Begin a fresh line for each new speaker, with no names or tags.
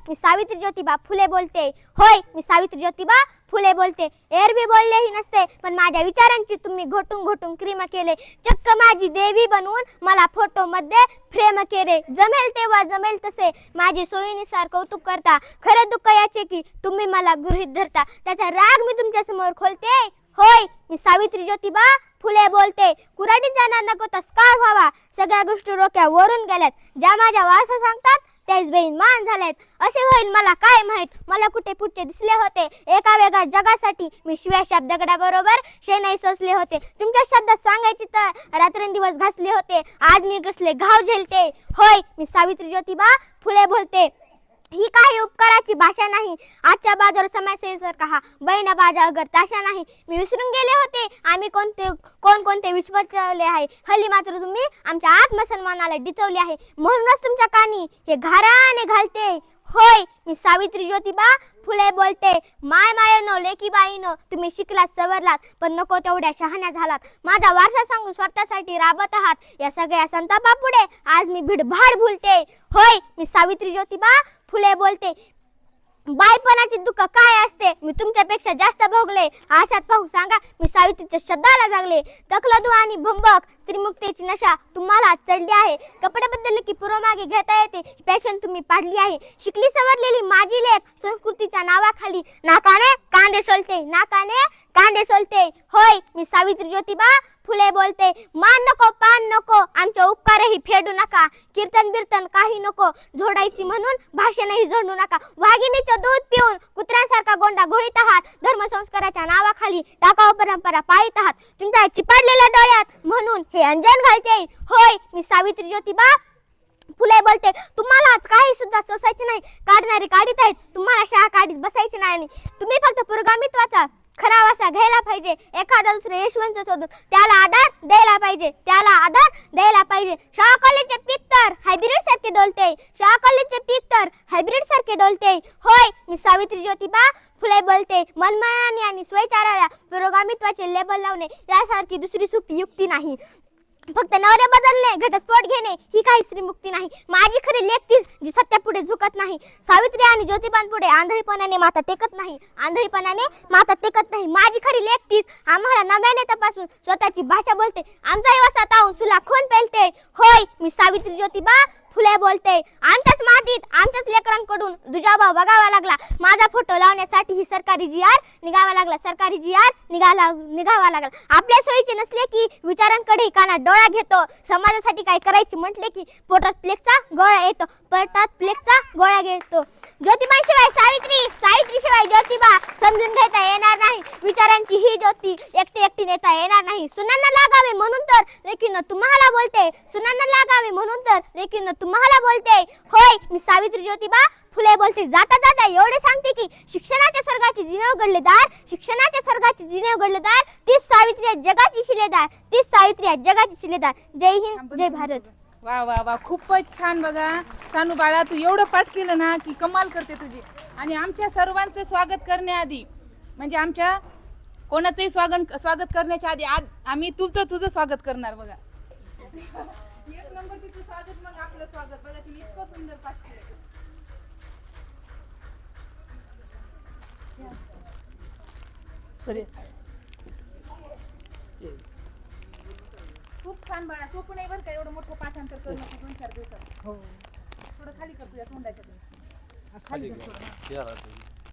मी सावित्री ज्योतिबा फुले बोलते. होय, मी सावित्री ज्योतिबा फुले बोलते. एरवी बोललेही नसते, पण माझ्या विचारांची तुम्ही घोटून घोटून क्रीम केले. चक्क माझी देवी बनवून मला फोटो मध्ये फ्रेम केले. जमेल तेव्हा जमेल तसे माझी सोयीनुसार कौतुक करता. खरं दुःख याचे की तुम्ही मला गृहीत धरता. त्याचा राग मी तुमच्या समोर खोलते. होय, मी सावित्री ज्योतिबा फुले बोलते. कुऱ्हाडीत जाणार नको तस्कार व्हावा. सगळ्या गोष्टी डोक्यावरून गेल्यात. ज्या माझ्या वारसा सांगतात तेच बेईमान झालेत. असे होईल मला काय माहित. मला कुठे पुढचे दिसले होते. एका वेगळ्या जगासाठी मी शिव्या शब्द दगडाबरोबर शेणाई सोसले होते. तुमच्या शब्दात सांगायचे तर रात्रंदिवस घासले होते. आज मी कसले घाव झेलते. होय, मी सावित्री ज्योतिबा फुले बोलते. ही काही उपकाराची भाषा नाही. आजच्या बाजार समाजसेवेसारखा हा बहिणा बाजा अगर ताशा नाही. मी विसरून गेले होते आम्ही कोणते विश्वासले आहे. हल्ली मात्र तुम्ही आमच्या आत्मसन्मानाला डिचवले आहे. म्हणूनच तुमच्या कानी हे घाराने घालते. होय, मी सावित्री ज्योतिबा फुले बोलते. माय माळेनो लेकी बाईनो तुम्ही शिकलात सवरलात, पण नको तेवढ्या शहाण्या झालात. माझा वारसा सांगून स्वतःसाठी राबत आहात. या सगळ्या संतापापुढे आज मी भिडभाड भुलते. होय, मी सावित्री ज्योतिबा फुले बोलते. बायपणाचे दुःख काय असते मी तुमच्यापेक्षा जास्त भोगले. आशात पाहून सांगा मी सावित्रीच्या शब्दाला जागले. तकलदू आणि भंबक स्त्रीमुक्तीची नशा तुम्हाला चढली आहे. कपडे बदलले की पुरोमागे घेता येते. फॅशन तुम्ही पाडली आहे. शिकली सवरलेली माझी लेक संस्कृतीच्या नावाखाली नाकाने कांदे सोलते. नाकाने कांदे सोलते. होय, मी सावित्री ज्योतिबा फुले बोलते. मान नको पान नको आमचे उपकारही फेडू नका. कीर्तन बिर्तन काही नको जोडायची म्हणून भाषणही जोडू नका. वाघिणीचं दूध पिऊन कुत्र्यांसारखा गोंडा घोळीत आहात. धर्मसंस्काराच्या नावाखाली टाकाऊ परंपरा पाळीत आहात. तुमच्या चिपाडलेल्या डोळ्यात म्हणून हे अंजन घालते. होय, मी सावित्री ज्योतिबा फुले बोलते. तुम्हाला आज काही सुद्धा सोसायचे नाही. काढणारे काढीत आहेत. तुम्हाला शाळा काढीत बसायचे नाही. तुम्ही फक्त पुरोगामित्वाचा खरा वासा घ्यायला पाहिजे. एखादा दुसरे यशवंत शोधून त्याला आधार द्यायला पाहिजे. त्याला आधार द्यायला पाहिजे. शाळा कॉलेजचे पीक तर हायब्रिड सारखे डोलते. शाळा कॉलेजचे पीक तर हायब्रिड सारखे डोलते. होय, मी सावित्री ज्योतिबा फुले बोलते. मनमानी आणि स्वयंचाराला पुरोगामित्वाचे लेबल लावणे यासारखी दुसरी सोपी युक्ती नाही. फक्त नवरे बदलणे घटस्फोट घेणे ही काही स्त्रीमुक्ती नाही. माझी खरी लेक तीच जी सत्यापुढे झुकत नाही. सावित्री आणि ज्योतिबांपुढे आंधळीपणाने माथा टेकत नाही. आंधळीपणाने माथा टेकत नाही. माझी खरी लेक तीच आम्हाला नव्याने तपासून स्वतःची भाषा बोलते. आमचाही वसा तावून सुला खून पेलते. होय, मी सावित्री ज्योतिबा फुले बोलते. आमच्याच मातीत आमच्याच लेकरांकडून दुजाभाव बघावा लागला. माझा फोटो लावण्यासाठी ही सरकारी जी.आर निघावा लागला. सरकारी जी.आर निघावा लागला. आपल्या सोयीचे नसले की विचारांकडे कानात डोळा घेतो. समाजासाठी काय करायचे म्हटले की पोटात प्लेगचा गोळा येतो. पोटात प्लेगचा गोळा घेतो. ज्योतिबांशिवाय सावित्री, सावित्री शिवाय ज्योतिबा समजून घेता येणार नाही. विचारांची ही ज्योती एकटी नेता येणार नाही. सुनांना लागावे म्हणून तर लेकीनं तुम्हाला बोलते. सुनांना लागावे म्हणून तर लेकीनं तुम्हाला बोलते. होय, मी सावित्री ज्योतिबा फुले बोलते. जाता जाता एवढे सांगते की शिक्षणाच्या स्वर्गाची जिने उघडले दार. शिक्षणाच्या स्वर्गाची जिने उघडले दार. तीच सावित्री जगाची शिलेदार. तीच सावित्री जगाची शिलेदार. जय हिंद, जय भारत.
वा वा वा, खूपच छान. बघा सानू बाळा, तू एवढं पाठ केलं ना की कमाल करते तुझी. आणि आमच्या सर्वांचं स्वागत करण्याआधी म्हणजे आमच्या कोणाचंही स्वागत करण्याच्या आधी आज आम्ही तुझं स्वागत करणार. बघा एक नंबर तिचं स्वागत, मग आपलं स्वागत. बघा तिने इतकं सुंदर पाठ केलं. खूप छान बाळा. सोपं नाही बरं का एवढं मोठं पाठांतर करणं 2-4 दिवसात. थोडं खाली कर तुझ्या तोंडाच्या खाली कर थोडं.